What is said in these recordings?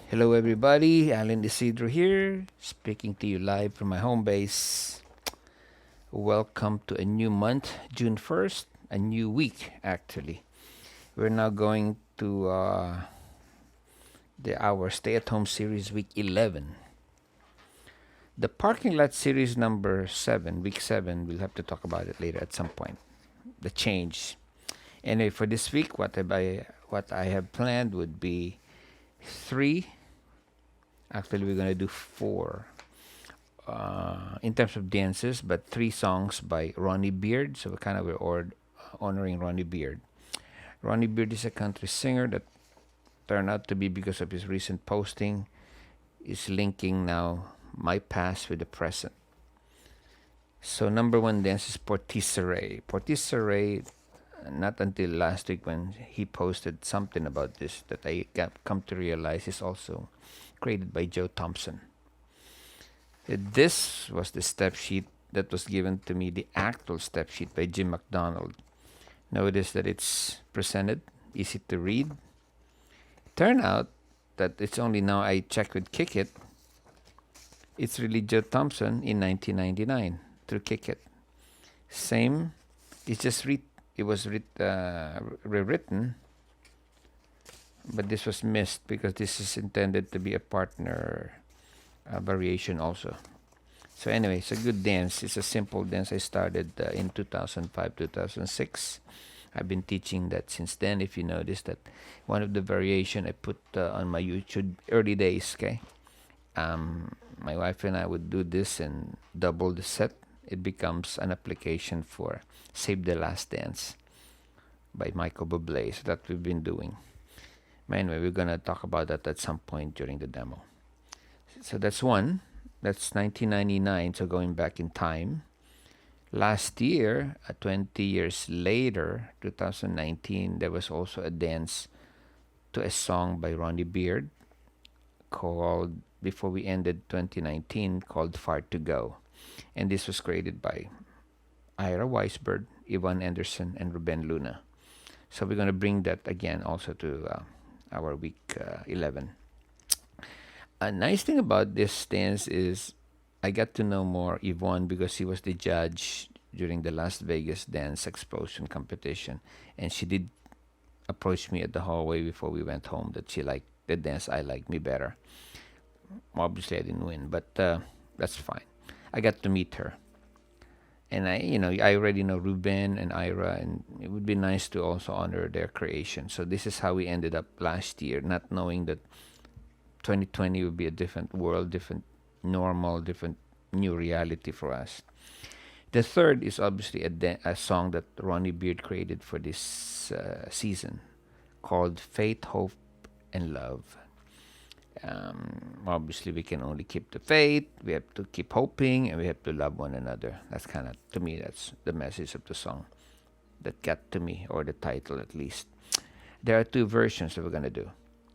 Hello, everybody. LDMaestro here, speaking to you live from my home base. Welcome to a new month, June 1st, a new week, actually. We're now going to our stay at home series, week 11. The parking lot series number 7, week 7, we'll have to talk about it later at some point. The change. Anyway, for this week, what I have planned would be 3. Actually, we're going to do 4 in terms of dances, but 3 songs by Ronnie Beard. So we're honoring Ronnie Beard. Ronnie Beard is a country singer that turned out to be, because of his recent posting, is linking now my past with the present. So number 1 dance is Portisserie. Portisserie, not until last week when he posted something about this that I come to realize is also created by Joe Thompson. This was the step sheet that was given to me, the actual step sheet by Jim McDonald. Notice that it's presented, easy to read. Turn out that it's only now I checked with Kick It. It's really Joe Thompson in 1999 through Kick It. Same, it's just rewritten, but this was missed because this is intended to be a partner variation also. So anyway, it's a good dance. It's a simple dance. I started in 2005, 2006. I've been teaching that since then. If you notice that one of the variation I put on my YouTube early days, okay? My wife and I would do this and double the set. It becomes an application for Save the Last Dance by Michael Bublé. So that we've been doing. Anyway, we're going to talk about that at some point during the demo. So that's one. That's 1999, so going back in time. Last year, 20 years later, 2019, there was also a dance to a song by Ronnie Beard called, before we ended 2019, called Far to Go. And this was created by Ira Weisberg, Yvonne Anderson, and Ruben Luna. So we're going to bring that again also to our week 11. A nice thing about this dance is I got to know more Yvonne because he was the judge during the Las Vegas Dance Explosion competition. And she did approach me at the hallway before we went home that she liked the dance, I liked me better. Obviously, I didn't win, but that's fine. I got to meet her. And I already know Ruben and Ira, and it would be nice to also honor their creation. So this is how we ended up last year, not knowing that 2020 would be a different world, different normal, different new reality for us. The third is obviously a song that Ronnie Beard created for this season called Faith, Hope, and Love. Obviously, we can only keep the faith, we have to keep hoping, and we have to love one another. That's kind of, to me, that's the message of the song that got to me, or the title at least. There are 2 versions that we're going to do.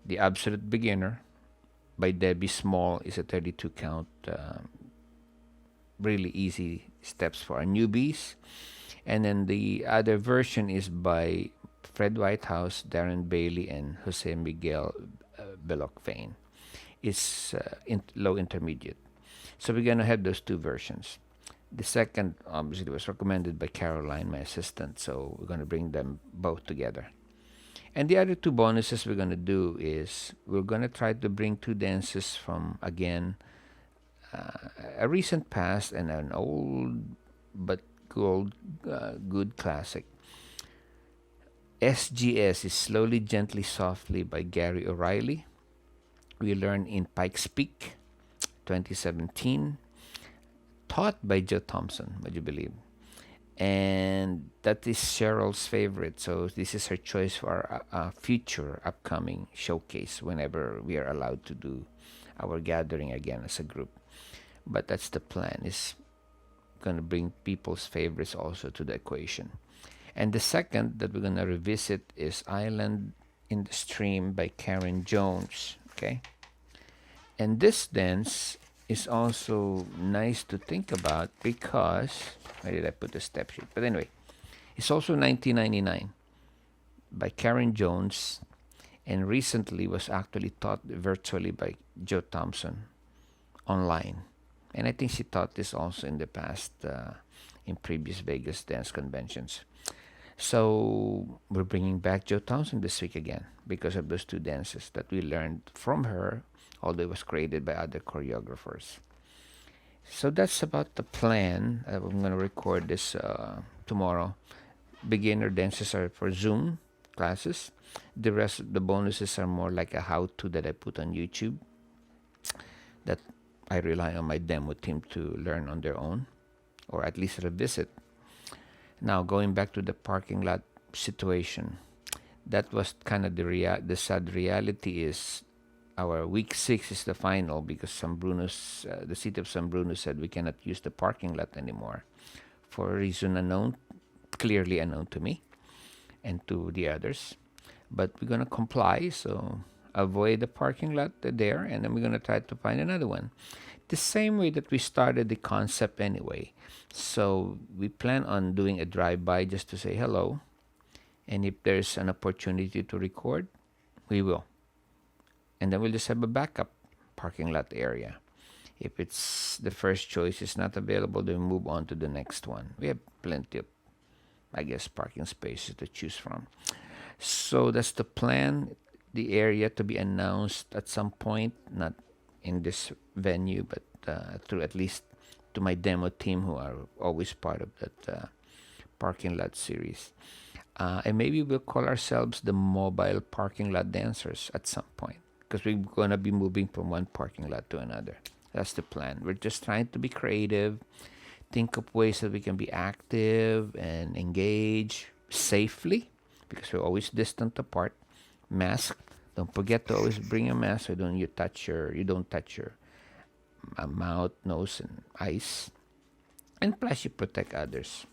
The Absolute Beginner by Debbie Small is a 32 count, really easy steps for our newbies. And then the other version is by Fred Whitehouse, Darren Bailey, and Jose Miguel Belloc-Fain. It's low intermediate. So we're going to have those 2 versions. The second, obviously, was recommended by Caroline, my assistant. So we're going to bring them both together. And the other 2 bonuses we're going to do is we're going to try to bring 2 dances from, again, a recent past and an old but good classic. SGS is Slowly, Gently, Softly by Gary O'Reilly. We learned in Pikes Peak, 2017. Taught by Joe Thompson, would you believe? And that is Cheryl's favorite. So this is her choice for our future upcoming showcase whenever we are allowed to do our gathering again as a group. But that's the plan, is going to bring people's favorites also to the equation. And the second that we're going to revisit is Island in the Stream by Karen Jones. Okay? And this dance is also nice to think about because, where did I put the step sheet? But anyway, it's also 1999 by Karen Jones. and recently was actually taught virtually by Joe Thompson online. And I think she taught this also in the past, in previous Vegas dance conventions. So we're bringing back Joe Thompson this week again because of those two dances that we learned from her, although it was created by other choreographers. So that's about the plan. I'm going to record this tomorrow. Beginner dances are for Zoom classes. The rest of the bonuses are more like a how-to that I put on YouTube that I rely on my demo team to learn on their own, or at least revisit. Now, going back to the parking lot situation, that was kind of the sad reality is our week 6 is the final because the city of San Bruno said we cannot use the parking lot anymore for a reason unknown, clearly unknown to me and to the others. But we're going to comply, so avoid the parking lot there, and then we're going to try to find another one. The same way that we started the concept anyway. So we plan on doing a drive-by just to say hello, and if there's an opportunity to record, we will. And then we'll just have a backup parking lot area. If it's the first choice is not available, then we move on to the next one. We have plenty of, I guess, parking spaces to choose from. So that's the plan. The area to be announced at some point, not in this venue, but through at least to my demo team who are always part of that parking lot series. And maybe we'll call ourselves the mobile parking lot dancers at some point because we're going to be moving from one parking lot to another. That's the plan. We're just trying to be creative, think of ways that we can be active and engage safely because we're always distant apart. Mask. Don't forget to always bring a mask so you don't touch your mouth, nose, and eyes. And plus, you protect others.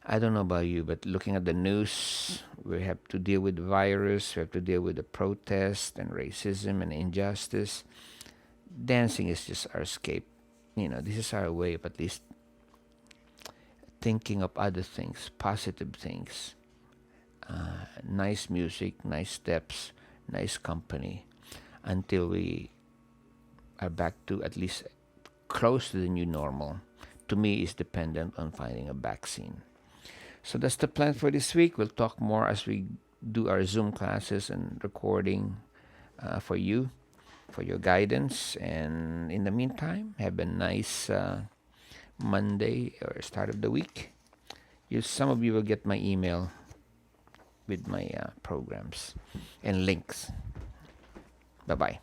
I don't know about you, but looking at the news, we have to deal with the virus. We have to deal with the protest and racism and injustice. Dancing is just our escape. This is our way of at least thinking of other things, positive things. Nice music, nice steps, nice company, until we are back to at least close to the new normal. To me, is dependent on finding a vaccine. So that's the plan for this week. We'll talk more as we do our Zoom classes and recording for you, for your guidance. And in the meantime, have a nice Monday or start of the week. Some of you will get my email with my programs and links. Bye-bye.